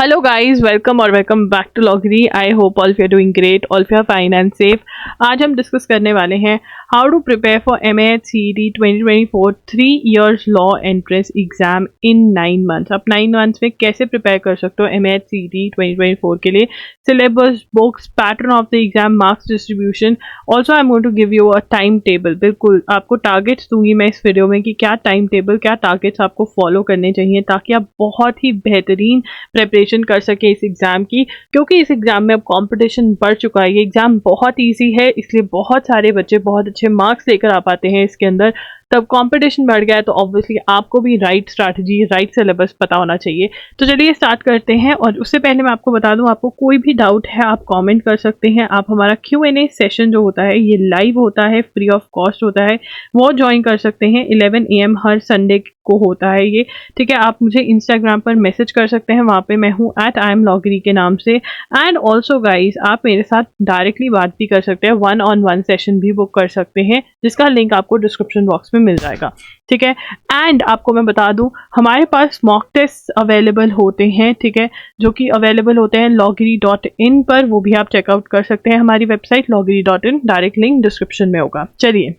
Hello guys, welcome back to Loggery. I hope all of you are doing great, all of you are fine and safe. आज हम discuss करने वाले हैं how to prepare for MAT-CET 2024 3 years law entrance exam in 9 months. आप 9 months में कैसे prepare कर सकते हो MAT-CET 2024 के लिए, syllabus, books, pattern of the exam, marks distribution. Also I am going to give you a time table. बिल्कुल आपको टारगेट्स दूंगी मैं इस वीडियो में कि क्या टाइम टेबल, क्या टारगेट्स आपको फॉलो करने चाहिए ताकि आप बहुत ही बेहतरीन प्रिपरेशन कर सके इस एग्ज़ाम की. क्योंकि इस एग्ज़ाम में अब कंपटीशन बढ़ चुका है. ये एग्ज़ाम बहुत इजी है, इसलिए बहुत सारे बच्चे बहुत अच्छे मार्क्स लेकर आ पाते हैं इसके अंदर. तब कंपटीशन बढ़ गया है तो ऑब्वियसली आपको भी राइट स्ट्रैटेजी, राइट सिलेबस पता होना चाहिए. तो चलिए स्टार्ट करते हैं. और उससे पहले मैं आपको बता दूं, आपको कोई भी डाउट है आप कमेंट कर सकते हैं. आप हमारा Q&A सेशन जो होता है ये लाइव होता है, फ्री ऑफ कॉस्ट होता है, वो ज्वाइन कर सकते हैं. 11 AM हर संडे को होता है ये. ठीक है, आप मुझे इंस्टाग्राम पर मैसेज कर सकते हैं, वहाँ पे मैं हूँ @IamLoggery के नाम से. एंड ऑल्सो गाइज आप मेरे साथ डायरेक्टली बात भी कर सकते हैं, 1-on-1 सेशन भी बुक कर सकते हैं, जिसका लिंक आपको डिस्क्रिप्शन बॉक्स में मिल जाएगा. ठीक है, एंड आपको मैं बता दूं हमारे पास मॉक टेस्ट अवेलेबल होते हैं. ठीक है, जो कि अवेलेबल होते हैं loggery.in पर, वो भी आप चेकआउट कर सकते हैं. हमारी website loggery.in, direct link description में होगा. चलिए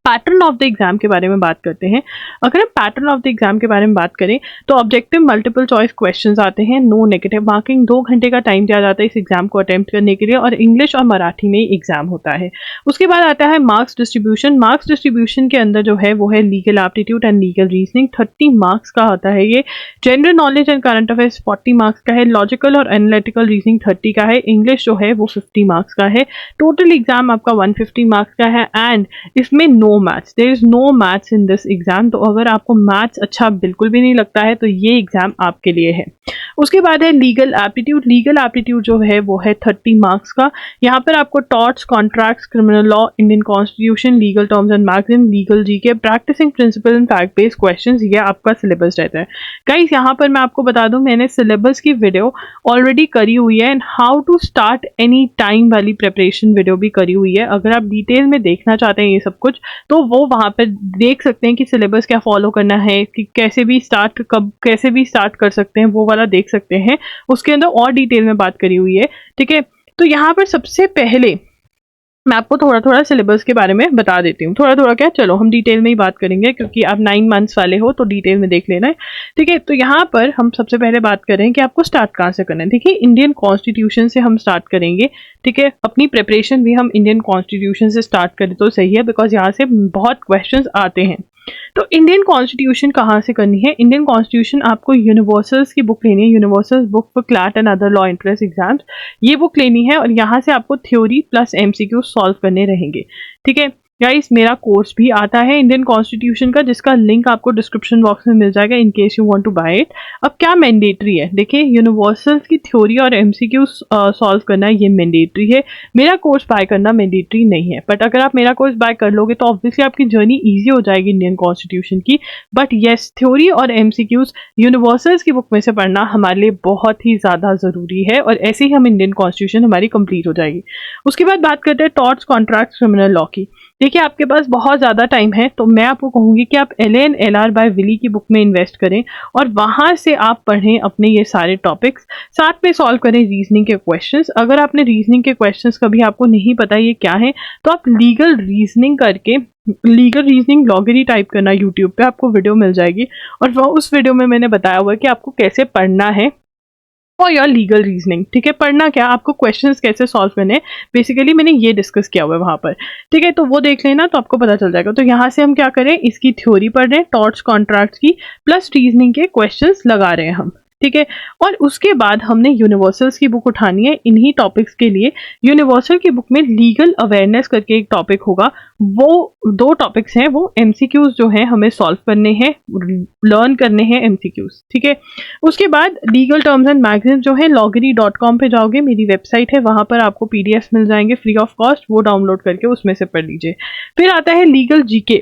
पैटर्न ऑफ द एग्जाम के बारे में बात करते हैं. अगर हम पैटर्न ऑफ द एग्जाम के बारे में बात करें तो ऑब्जेक्टिव मल्टीपल चॉइस क्वेश्चंस आते हैं, नो नेगेटिव मार्किंग. 2 घंटे का टाइम दिया जाता है इस एग्जाम को अटेम्प्ट करने के लिए, और इंग्लिश और मराठी में एग्जाम होता है. उसके बाद आता है मार्क्स डिस्ट्रीब्यूशन. मार्क्स डिस्ट्रीब्यूशन के अंदर जो है वो है legal aptitude and legal reasoning. 30 marks का होता है ये. General knowledge and current affairs 40 marks का है. लॉजिकल और एनालिटिकल रीजनिंग 30 का है. इंग्लिश जो है वो 50 मार्क्स का है. टोटल एग्जाम आपका 150 मार्क्स का है. एंड इसमें no maths, there is no maths in this exam. तो अगर आपको मैथ्स अच्छा बिल्कुल भी नहीं लगता है तो ये एग्जाम आपके लिए है. उसके बाद है लीगल एप्टीट्यूड. लीगल एप्टीट्यूड जो है वो है 30 मार्क्स का. यहाँ पर आपको torts, contracts, criminal law, Indian constitution, legal terms and magazine, legal GK, practising principle and fact based questions, ये आपका सिलेबस रहता है. गाइस यहाँ पर मैं आपको बता दूं, मैंने सिलेबस की वीडियो ऑलरेडी करी हुई है and how to start any time वाली प्रिपरेशन वीडियो भी करी हुई है. अगर आप डिटेल में देखना चाहते हैं ये सब कुछ तो वो वहाँ पर देख सकते हैं कि सिलेबस क्या फॉलो करना है, कि कैसे भी स्टार्ट कर सकते हैं, वो वाला देख सकते हैं. उसके अंदर और डिटेल में बात करी हुई है. ठीक है, तो यहाँ पर सबसे पहले मैं आपको थोड़ा थोड़ा सिलेबस के बारे में बता देती हूँ. थोड़ा थोड़ा क्या, चलो हम डिटेल में ही बात करेंगे क्योंकि आप 9 मंथ्स वाले हो तो डिटेल में देख लेना है. ठीक है, तो यहाँ पर हम सबसे पहले बात करें कि आपको स्टार्ट कहाँ से करना है. देखिए, इंडियन कॉन्स्टिट्यूशन से हम स्टार्ट करेंगे. ठीक है, अपनी प्रिपरेशन भी हम इंडियन कॉन्स्टिट्यूशन से स्टार्ट करें तो सही है, बिकॉज यहाँ से बहुत क्वेश्चंस आते हैं. तो इंडियन कॉन्स्टिट्यूशन कहाँ से करनी है? इंडियन कॉन्स्टिट्यूशन आपको यूनिवर्सल्स की बुक लेनी है, universals book for CLAT and other law entrance exams. ये बुक लेनी है और यहाँ से आपको थ्योरी प्लस MCQ सॉल्व करने रहेंगे. ठीक है गाइस, मेरा कोर्स भी आता है इंडियन कॉन्स्टिट्यूशन का, जिसका लिंक आपको डिस्क्रिप्शन बॉक्स में मिल जाएगा in case you want to buy it. अब क्या मैंडेटरी है? देखिए, यूनिवर्सल्स की थ्योरी और MCQ सॉल्व करना ये मैंडेटरी है. मेरा कोर्स बाय करना मैंडेटरी नहीं है, बट अगर आप मेरा कोर्स बाय कर लोगे तो ऑब्वियसली आपकी जर्नी ईजी हो जाएगी इंडियन कॉन्स्टिट्यूशन की. बट येस, थ्योरी और MCQs यूनिवर्सल्स की बुक में से पढ़ना हमारे लिए बहुत ही ज़्यादा ज़रूरी है, और ऐसे ही हम इंडियन कॉन्स्टिट्यूशन हमारी कंप्लीट हो जाएगी. उसके बाद बात करते हैं टॉर्ट्स, कॉन्ट्रैक्ट्स, क्रिमिनल लॉ की. देखिए, आपके पास बहुत ज़्यादा टाइम है तो मैं आपको कहूँगी कि आप LA&LR बाय विली की बुक में इन्वेस्ट करें और वहाँ से आप पढ़ें अपने ये सारे टॉपिक्स. साथ में सॉल्व करें रीजनिंग के क्वेश्चंस. अगर आपने रीजनिंग के क्वेश्चंस कभी आपको नहीं पता ये क्या है तो आप लीगल रीजनिंग करके, लीगल रीजनिंग लॉगरी टाइप करना यूट्यूब पे, आपको वीडियो मिल जाएगी. और वह उस वीडियो में मैंने बताया हुआ है कि आपको कैसे पढ़ना है फॉर योर लीगल रीजनिंग. ठीक है, पढ़ना क्या, आपको क्वेश्चंस कैसे सॉल्व करने हैं, बेसिकली मैंने ये डिस्कस किया हुआ है वहाँ पर. ठीक है, तो वो देख लेना तो आपको पता चल जाएगा. तो यहाँ से हम क्या करें, इसकी थ्योरी पढ़ रहे हैं, टॉर्ट्स, कॉन्ट्रैक्ट्स की, प्लस रीजनिंग के क्वेश्चंस लगा रहे हैं हम. ठीक है, और उसके बाद हमने यूनिवर्सल्स की बुक उठानी है इन्हीं टॉपिक्स के लिए. यूनिवर्सल की बुक में लीगल अवेयरनेस करके एक टॉपिक होगा. वो 2 टॉपिक्स हैं, वो MCQs जो हैं हमें सॉल्व करने हैं, लर्न करने हैं MCQs. ठीक है, उसके बाद लीगल टर्म्स एंड मैगजीन जो है loggery.com पे जाओगे, मेरी वेबसाइट है, वहाँ पर आपको PDFs मिल जाएंगे फ्री ऑफ कॉस्ट, वो डाउनलोड करके उसमें से पढ़ लीजिए. फिर आता है लीगल GK.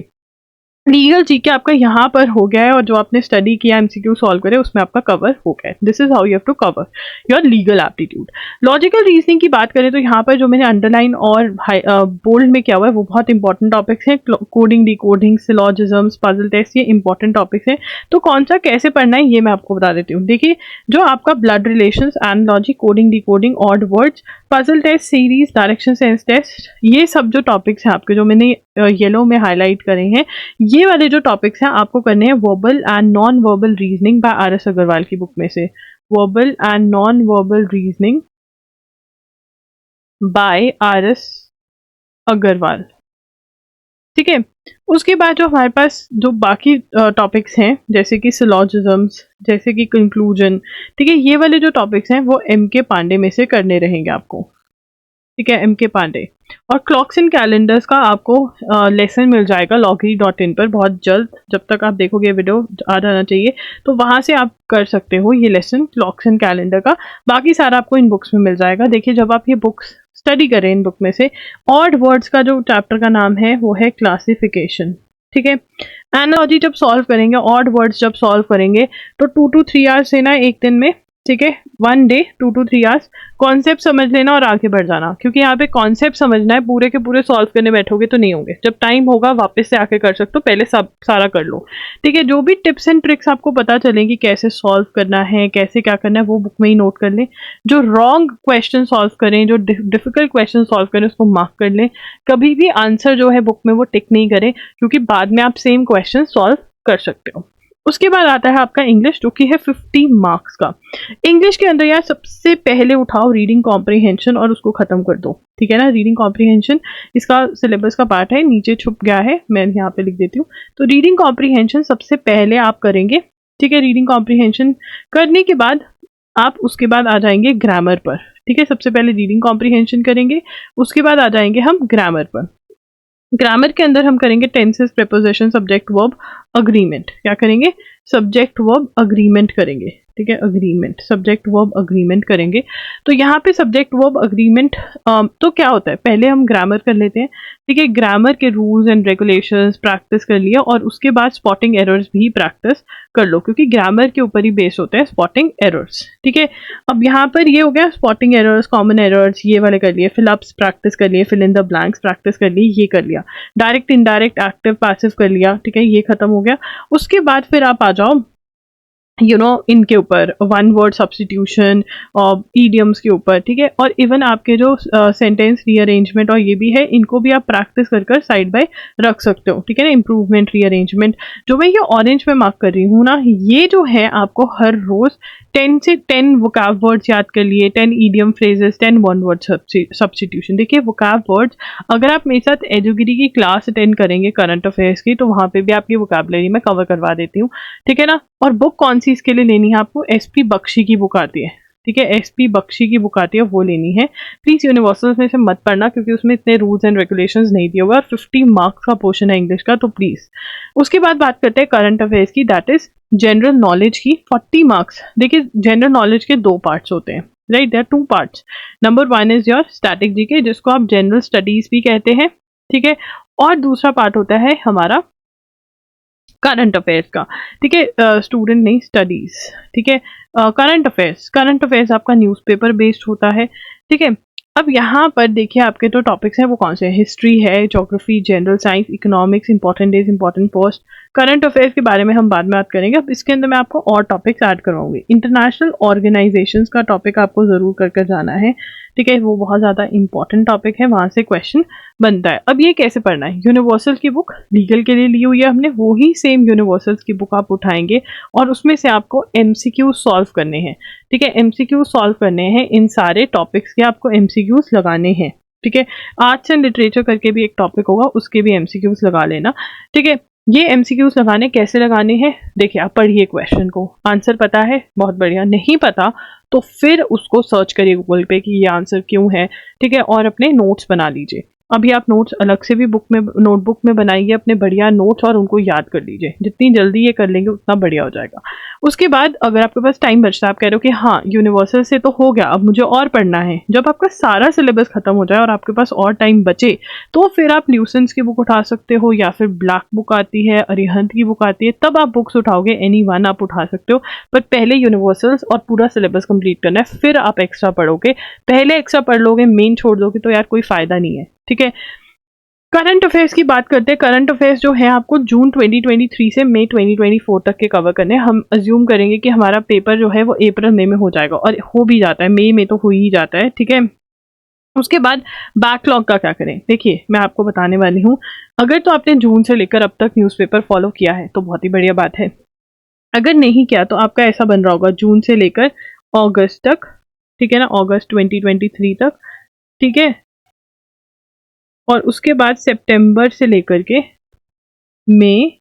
लीगल जीके आपका यहाँ पर हो गया है, और जो आपने स्टडी किया एमसीक्यू सॉल्व करे उसमें आपका कवर हो गया है. This is how you have to cover your legal aptitude. Logical reasoning की बात करें तो यहाँ पर जो मैंने अंडरलाइन और बोल्ड में किया हुआ है वो बहुत इंपॉर्टेंट टॉपिक्स हैं. कोडिंग, डिकोडिंग, सिलॉजिज्म्स, पजल टेस्ट, ये इंपॉर्टेंट टॉपिक्स हैं. तो कौन सा कैसे पढ़ना है ये मैं आपको बता देती हूँ. देखिए, जो आपका blood relations, analogy, coding, decoding, odd words, puzzle test series, direction sense test, ये सब जो टॉपिक्स हैं आपके, जो मैंने येलो में हाईलाइट करे हैं, ये वाले जो टॉपिक्स हैं आपको करने हैं verbal and non verbal reasoning by R S. Agarwal की बुक में से. Verbal and non verbal reasoning by R S. Agarwal. ठीक है. उसके बाद जो हमारे पास जो बाकी टॉपिक्स हैं, जैसे कि सिलॉजिज्म्स, जैसे कि कंक्लूजन, ठीक है, ये वाले जो टॉपिक्स हैं वो एम के पांडे में से करने रहेंगे आपको. ठीक है, एम के पांडे. और क्लॉक्स एंड कैलेंडर्स का आपको लेसन मिल जाएगा logri.in पर बहुत जल्द. जब तक आप देखोगे वीडियो आ जाना चाहिए, तो वहाँ से आप कर सकते हो ये लेसन क्लॉक्स एंड कैलेंडर का. बाकी सारा आपको इन बुक्स में मिल जाएगा. देखिए, जब आप ये बुक्स स्टडी करें इन बुक में से, ऑड वर्ड्स का जो चैप्टर का नाम है वो है क्लासिफिकेशन. ठीक है. एनालॉजी जब सॉल्व करेंगे, ऑड वर्ड्स जब सॉल्व करेंगे, तो 2 to 3 आवर्स लेना है एक दिन में. ठीक है, 1 डे 2 to 3 आवर्स. कॉन्सेप्ट समझ लेना और आगे बढ़ जाना, क्योंकि यहाँ पे कॉन्सेप्ट समझना है. पूरे के पूरे सॉल्व करने बैठोगे तो नहीं होंगे. जब टाइम होगा वापस से आके कर सकते हो, पहले सब सारा कर लो. ठीक है. जो भी टिप्स एंड ट्रिक्स आपको पता चलेंगी कैसे सॉल्व करना है, कैसे क्या करना है, वो बुक में ही नोट कर लें. जो रॉन्ग क्वेश्चन सॉल्व करें, जो डिफिकल्ट क्वेश्चन सॉल्व करें, उसको मार्क कर लें. कभी भी आंसर जो है बुक में वो टिक नहीं करें, क्योंकि बाद में आप सेम क्वेश्चन सॉल्व कर सकते हो. उसके बाद आता है आपका इंग्लिश, जो कि है 50 मार्क्स का. इंग्लिश के अंदर यार सबसे पहले उठाओ रीडिंग कॉम्प्रिहेंशन और उसको खत्म कर दो. ठीक है ना. रीडिंग कॉम्प्रिहेंशन इसका सिलेबस का पार्ट है, नीचे छुप गया है, मैं यहाँ पे लिख देती हूँ. तो रीडिंग कॉम्प्रिहेंशन सबसे पहले आप करेंगे. ठीक है. रीडिंग कॉम्प्रिहेंशन करने के बाद आप उसके बाद आ जाएंगे ग्रामर पर. ठीक है. सबसे पहले रीडिंग कॉम्प्रिहेंशन करेंगे, उसके बाद आ जाएंगे हम ग्रामर पर. ग्रामर के अंदर हम करेंगे tenses, preposition, subject, verb, agreement. क्या करेंगे? सब्जेक्ट वर्ब अग्रीमेंट करेंगे. ठीक है. अग्रीमेंट, सब्जेक्ट वर्ब अग्रीमेंट करेंगे. तो यहाँ पे सब्जेक्ट वर्ब अग्रीमेंट तो क्या होता है, पहले हम ग्रामर कर लेते हैं. ठीक है. ग्रामर के रूल्स एंड रेगुलेशंस प्रैक्टिस कर लिया, और उसके बाद स्पॉटिंग एरर्स भी प्रैक्टिस कर लो, क्योंकि ग्रामर के ऊपर ही बेस होता है स्पॉटिंग एरर्स. ठीक है. अब यहाँ पर ये हो गया स्पॉटिंग एरर्स, कॉमन एरर्स, ये वाले कर लिए. फिलअप्स प्रैक्टिस कर लिए, fill in the blanks practice कर लिए, ये कर लिया. डायरेक्ट, इनडायरेक्ट, एक्टिव, पैसिव कर लिया. ठीक है. ये खत्म हो गया. उसके बाद फिर आप आ जाओ इनके ऊपर, वन वर्ड सब्स्टिट्यूशन और ईडियम्स के ऊपर. ठीक है. और इवन आपके जो सेंटेंस रीअरेंजमेंट और ये भी है, इनको भी आप प्रैक्टिस कर साइड बाय रख सकते हो. ठीक है ना. इंप्रूवमेंट, रीअरेंजमेंट, जो मैं ये ऑरेंज में मार्क कर रही हूँ ना, ये जो है आपको हर रोज 10 से 10 वोकैब वर्ड्स याद कर लिए, 10 idiom phrases, 10 one word substitution. देखिए, वोकैब वर्ड्स अगर आप मेरे साथ एजुगिरी की क्लास अटेंड करेंगे करंट अफेयर्स की, तो वहाँ पे भी आपकी वोकैबुलरी में कवर करवा देती हूँ. ठीक है ना. और बुक कौन सी इसके लिए लेनी है आपको? एसपी बख्शी की बुक आती है. ठीक है. एसपी बख्शी की बुक आती है, वो लेनी है. प्लीज यूनिवर्सल्स में से मत पढ़ना, क्योंकि उसमें इतने रूल्स एंड रेगुलेशंस नहीं दिए हुए, और 50 मार्क्स का पोर्शन है इंग्लिश का, तो प्लीज. उसके बाद बात करते हैं करंट अफेयर्स की, दैट इज जनरल नॉलेज की. 40 मार्क्स. देखिए, जनरल नॉलेज के 2 पार्ट्स होते हैं. Right. There are 2 parts. Number 1 is your static GK, जिसको आप जनरल स्टडीज भी कहते हैं. ठीक है. और दूसरा पार्ट होता है हमारा करंट अफेयर्स का. ठीक है. स्टूडेंट नहीं, स्टडीज. ठीक है. करंट अफेयर्स आपका न्यूज़पेपर बेस्ड होता है. ठीक है. अब यहाँ पर देखिए, आपके जो टॉपिक्स हैं वो कौन से हैं? हिस्ट्री है, geography, general science, economics, important days, important post. Current affairs के बारे में हम बाद में बात करेंगे. अब इसके अंदर मैं आपको और टॉपिक्स ऐड करवाऊंगी. इंटरनेशनल ऑर्गेनाइजेशंस का टॉपिक आपको जरूर कर जाना है. ठीक है. वो बहुत ज़्यादा इंपॉर्टेंट टॉपिक है, वहाँ से क्वेश्चन बनता है. अब ये कैसे पढ़ना है? यूनिवर्सल की बुक लीगल के लिए ली हुई है हमने, वो ही सेम यूनिवर्सल्स की बुक आप उठाएंगे, और उसमें से आपको एमसीक्यू सॉल्व करने हैं. ठीक है. एमसीक्यू सॉल्व करने हैं, इन सारे टॉपिक्स के आपको एमसीक्यूज लगाने हैं. ठीक है. आर्ट्स एंड लिटरेचर करके भी एक टॉपिक होगा, उसके भी एमसीक्यूज लगा लेना. ठीक है. ये एमसीक्यूज लगाने कैसे लगाने हैं? देखिए, आप पढ़िए क्वेश्चन को, आंसर पता है, बहुत बढ़िया. नहीं पता तो फिर उसको सर्च करिए गूगल पे कि ये आंसर क्यों है. ठीक है. और अपने नोट्स बना लीजिए. अभी आप नोट्स अलग से भी नोटबुक में बनाइए अपने बढ़िया नोट्स और उनको याद कर लीजिए। जितनी जल्दी ये कर लेंगे उतना बढ़िया हो जाएगा। उसके बाद अगर आपके पास टाइम बचता है, आप कह रहे हो कि हाँ यूनिवर्सल से तो हो गया, अब मुझे और पढ़ना है, जब आपका सारा सिलेबस खत्म हो जाए और आपके पास और टाइम बचे तो फिर आप ल्यूसेंस की बुक उठा सकते हो, या फिर ब्लैक बुक आती है, अरिहंत की बुक आती है, तब आप बुक्स उठाओगे, एनी वन आप उठा सकते हो। पर पहले यूनिवर्सल्स और पूरा सिलेबस कंप्लीट करना है, फिर आप एक्स्ट्रा पढ़ोगे। पहले एक्स्ट्रा पढ़ लोगे, मेन छोड़ दोगे तो यार कोई फायदा नहीं है, ठीक है। करंट अफेयर्स की बात करते हैं। करंट अफेयर्स जो है आपको जून 2023 से मई 2024 तक के कवर करने हैं। हम अज्यूम करेंगे कि हमारा पेपर जो है वो अप्रैल मई में हो जाएगा, और हो भी जाता है, मई में तो हो ही जाता है, ठीक है। उसके बाद बैकलॉग का क्या करें? देखिए मैं आपको बताने वाली हूँ। अगर तो आपने जून से लेकर अब तक न्यूज़पेपर फॉलो किया है तो बहुत ही बढ़िया बात है। अगर नहीं किया तो आपका ऐसा बन रहा होगा जून से लेकर अगस्त तक, ठीक है ना, अगस्त 2023 तक, ठीक है। और उसके बाद सितंबर से लेकर के मई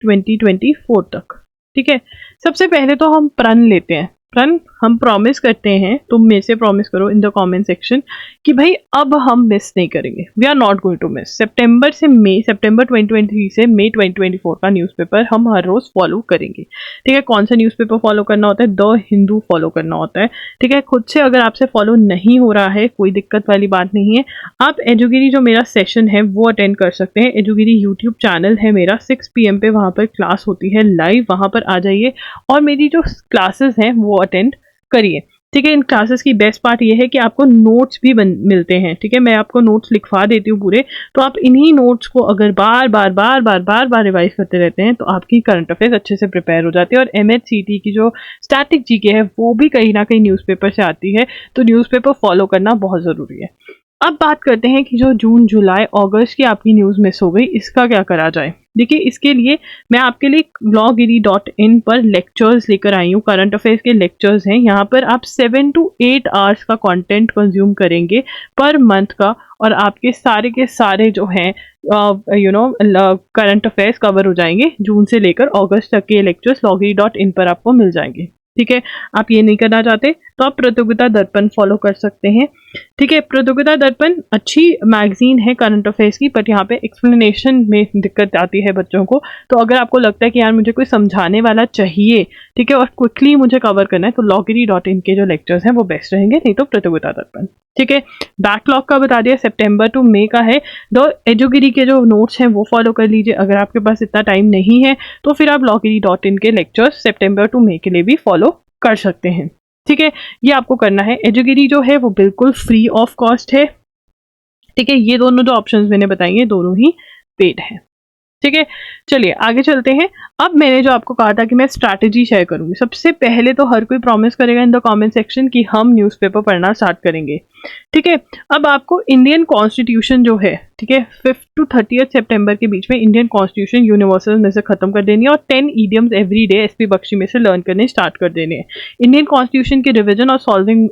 2024 तक, ठीक है। सबसे पहले तो हम प्रण लेते हैं। प्रण हम प्रॉमिस करते हैं, तुम मेरे से प्रॉमिस करो इन द कमेंट सेक्शन कि भाई अब हम मिस नहीं करेंगे, we are not going to miss. सितंबर 2023 से मई 2024 का न्यूज़पेपर हम हर रोज फॉलो करेंगे, ठीक है। कौन सा न्यूज़पेपर फॉलो करना होता है? द हिंदू फॉलो करना होता है, ठीक है। खुद से अगर आपसे फॉलो नहीं हो रहा है कोई दिक्कत वाली बात नहीं है, आप एजुगिरी जो मेरा सेशन है वो अटेंड कर सकते हैं। एजुगिरी यूट्यूब चैनल है मेरा, 6 PM पे वहाँ पर क्लास होती है लाइव, वहाँ पर आ जाइए और मेरी जो क्लासेस हैं वो अटेंड करिए, ठीक है। इन क्लासेस की बेस्ट पार्ट ये है कि आपको नोट्स भी मिलते हैं, ठीक है। मैं आपको नोट्स लिखवा देती हूँ पूरे, तो आप इन्हीं नोट्स को अगर बार बार रिवाइज करते रहते हैं तो आपकी करंट अफेयर्स अच्छे से प्रिपेयर हो जाती है। और MHCT की जो स्टैटिक जीके है वो भी कहीं ना कहीं न्यूज़पेपर से आती है, तो न्यूज़पेपर फॉलो करना बहुत ज़रूरी है। अब बात करते हैं कि जो जून जुलाई अगस्त की आपकी न्यूज़ मिस हो गई, इसका क्या करा जाए। देखिए इसके लिए मैं आपके लिए logiri.in पर लेक्चर्स लेकर आई हूँ। करंट अफेयर्स के लेक्चर्स हैं, यहाँ पर आप 7 to 8 आवर्स का कंटेंट कंज्यूम करेंगे पर मंथ का, और आपके सारे के सारे जो हैं करंट अफेयर्स कवर हो जाएंगे। जून से लेकर अगस्त तक के लेक्चर्स logiri.in पर आपको मिल जाएंगे, ठीक है। आप ये नहीं करना चाहते तो आप प्रतियोगिता दर्पण फॉलो कर सकते हैं, ठीक है। प्रतियोगिता दर्पण अच्छी मैगजीन है करंट अफेयर्स की, बट यहाँ पे एक्सप्लेनेशन में दिक्कत आती है बच्चों को। तो अगर आपको लगता है कि यार मुझे कोई समझाने वाला चाहिए, ठीक है, और क्विकली मुझे कवर करना है, तो logiri.in के जो लेक्चर्स हैं वो बेस्ट रहेंगे, नहीं तो प्रतियोगिता दर्पण, ठीक है। बैकलॉग का बता दिया, सितंबर टू मई का है। दो एजुगिरी के जो नोट्स हैं वो फॉलो कर लीजिए। अगर आपके पास इतना टाइम नहीं है तो फिर आप logiri.in के लेक्चर्स सितंबर टू मई के लिए भी फॉलो कर सकते हैं, ठीक है। ये आपको करना है। एजुगिरी जो है वो बिल्कुल फ्री ऑफ कॉस्ट है, ठीक है। ये दोनों जो ऑप्शंस मैंने बताई हैं दोनों ही पेड है, ठीक है। चलिए आगे चलते हैं। अब मैंने जो आपको कहा था कि मैं स्ट्रैटेजी शेयर करूंगी, सबसे पहले तो हर कोई प्रॉमिस करेगा इन द कमेंट सेक्शन कि हम न्यूज़पेपर पढ़ना स्टार्ट करेंगे, ठीक है। अब आपको इंडियन कॉन्स्टिट्यूशन जो है, ठीक है, 5 to 30 सितंबर के बीच में इंडियन कॉन्स्टिट्यूशन यूनिवर्सल में से खत्म कर देनी है, और 10 idioms every day SP Bakshi में से लर्न करने स्टार्ट कर देने हैं। इंडियन कॉन्स्टिट्यूशन के रिविजन और सॉल्विंग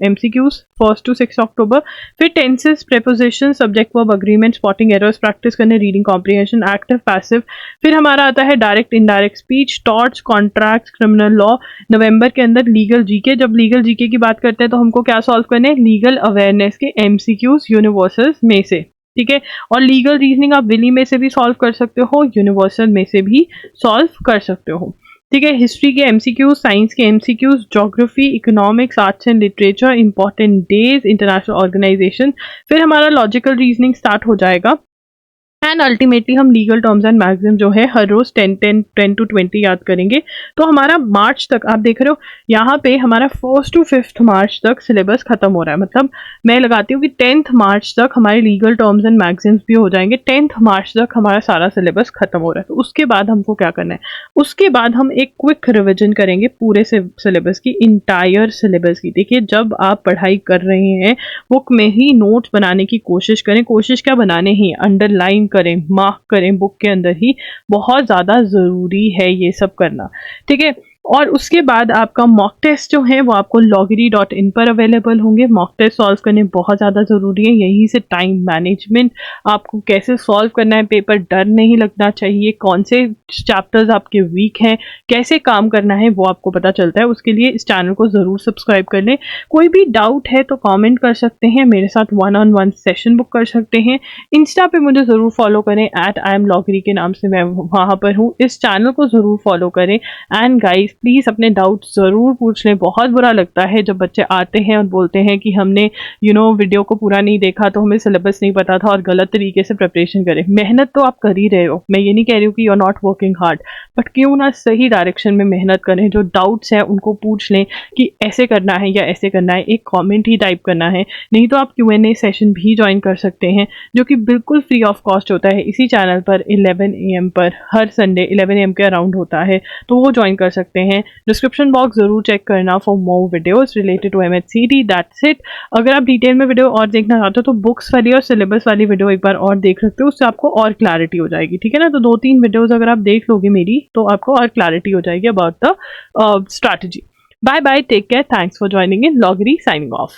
MCQs 1 to 6 अक्टूबर। फिर tenses, preposition, subject verb agreement, spotting errors practice करने, रीडिंग कॉम्प्रिहेंशन, एक्टिव पैसिव। फिर हमारा आता है direct indirect speech, torts, contracts, criminal law. नवंबर के अंदर लीगल जीके। जब लीगल जीके की बात करते हैं तो हमको क्या सॉल्व करने, लीगल अवेयरनेस के MCQs यूनिवर्सल्स में से, ठीक है। और लीगल रीजनिंग आप विली में से भी सॉल्व कर सकते हो, यूनिवर्सल में से भी सॉल्व कर सकते हो, ठीक है। हिस्ट्री के MCQs, साइंस के MCQs, geography, economics, arts and literature, important days, international organisation. फिर हमारा लॉजिकल रीजनिंग स्टार्ट हो जाएगा, एंड अल्टीमेटली हम लीगल टर्म्स एंड मैक्सिम जो है हर रोज 10 to 20 याद करेंगे। तो हमारा मार्च तक आप देख रहे हो यहाँ पे हमारा 1st to 5th मार्च तक सिलेबस खत्म हो रहा है। मतलब मैं लगाती हूँ कि 10th मार्च तक हमारे लीगल टर्म्स एंड मैक्सिम्स भी हो जाएंगे, 10th मार्च तक हमारा सारा सिलेबस खत्म हो रहा है। तो उसके बाद हमको क्या करना है, उसके बाद हम एक क्विक रिविजन करेंगे पूरे सिलेबस की, इंटायर सिलेबस की। देखिए जब आप पढ़ाई कर रहे हैं बुक में ही नोट्स बनाने की कोशिश करें। कोशिश क्या बनाने ही, अंडरलाइन करें, मार्क करें बुक के अंदर ही, बहुत ज़्यादा ज़रूरी है ये सब करना, ठीक है। और उसके बाद आपका मॉक टेस्ट जो है वो आपको loggery.in पर अवेलेबल होंगे। मॉक टेस्ट सॉल्व करने बहुत ज़्यादा ज़रूरी है, यहीं से टाइम मैनेजमेंट, आपको कैसे सॉल्व करना है पेपर, डर नहीं लगना चाहिए, कौन से चैप्टर्स आपके वीक हैं, कैसे काम करना है वो आपको पता चलता है। उसके लिए इस चैनल को ज़रूर सब्सक्राइब कर लें। कोई भी डाउट है तो कमेंट कर सकते हैं, मेरे साथ 1-on-1 सेशन बुक कर सकते हैं। इंस्टा पे मुझे ज़रूर फॉलो करें, @IamLoggery के नाम से मैं वहाँ पर हूँ। इस चैनल को ज़रूर फॉलो करें। एंड गाइस प्लीज़ अपने डाउट ज़रूर पूछ लें। बहुत बुरा लगता है जब बच्चे आते हैं और बोलते हैं कि हमने वीडियो को पूरा नहीं देखा, तो हमें सिलेबस नहीं पता था, और गलत तरीके से प्रिपरेशन करें। मेहनत तो आप कर ही रहे हो, मैं ये नहीं कह रही हूँ कि you are not working hard, but क्यों ना सही डायरेक्शन में मेहनत करें। जो डाउट्स हैं उनको पूछ लें कि ऐसे करना है या ऐसे करना है, एक कॉमेंट ही टाइप करना है। नहीं तो आप Q&A सेशन भी ज्वाइन कर सकते हैं, जो कि बिल्कुल फ्री ऑफ कॉस्ट होता है। इसी चैनल पर 11 AM पर हर संडे 11 AM के अराउंड होता है, तो वो ज्वाइन कर सकते हैं। डिस्क्रिप्शन बॉक्स ज़रूर चेक करना for more videos related to MHCD। That's it. अगर आप डिटेल में वीडियो और देखना चाहते हो तो बुक्स वाली और सिलेबस वाली वीडियो एक बार और देख सकते हो, उससे आपको और क्लैरिटी हो जाएगी, ठीक है ना। तो 2-3 वीडियोस अगर आप देख लोगे मेरी, तो आपको और क्लैरिटी हो जाएगी about the strategy. Bye bye, take care, thanks for joining in Logary, signing of.